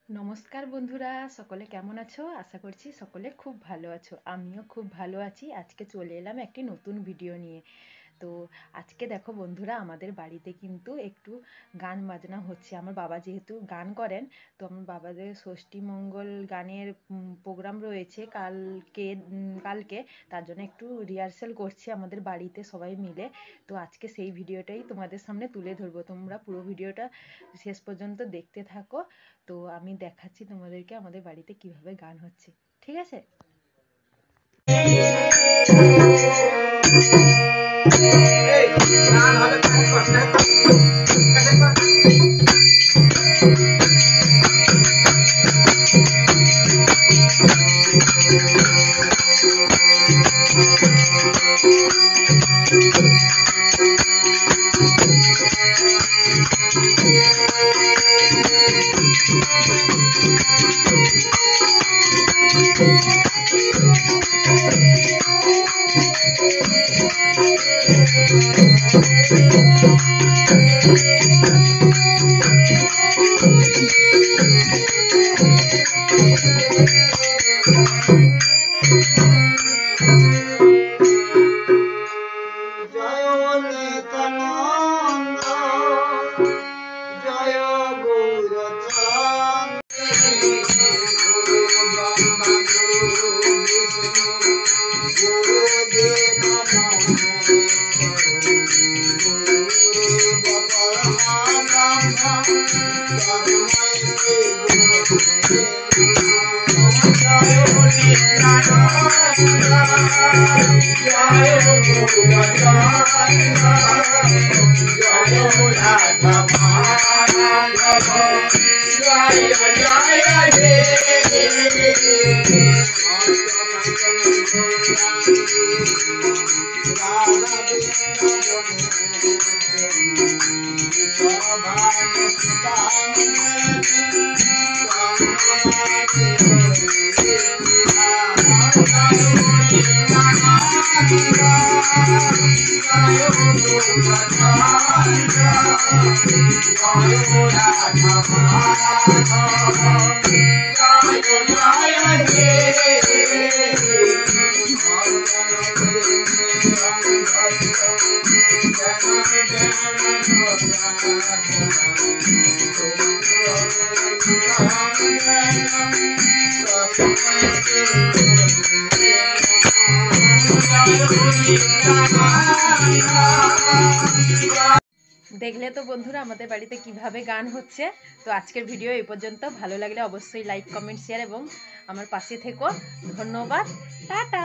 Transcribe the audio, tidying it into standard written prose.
নমস্কার বন্ধুরা, সকলে কেমন আছো? আশা করছি সকলে খুব ভালো আছো। আমিও খুব ভালো আছি। আজকে চলে এলাম একটি নতুন ভিডিও নিয়ে। তো আজকে দেখো বন্ধুরা, আমাদের বাড়িতে কিন্তু একটু গান বাজনা হচ্ছে। আমার বাবা যেহেতু গান করেন, তো আমার বাবাদের ষষ্ঠী মঙ্গল গানের প্রোগ্রাম রয়েছে কালকে। তার জন্য একটু রিহার্সাল করছি আমাদের বাড়িতে সবাই মিলে। তো আজকে সেই ভিডিওটাই তোমাদের সামনে তুলে ধরবো। তোমরা পুরো ভিডিওটা শেষ পর্যন্ত দেখতে থাকো। তো আমি দেখাচ্ছি তোমাদেরকে আমাদের বাড়িতে কিভাবে গান হচ্ছে। ঠিক আছে? দেখলে তো বন্ধুরা আমাদের বাড়িতে কিভাবে গান হচ্ছে। তো আজকের ভিডিও এই পর্যন্ত। ভালো লাগলে অবশ্যই লাইক, কমেন্ট, শেয়ার এবং আমার পাশে থেকো। ধন্যবাদ। টাটা।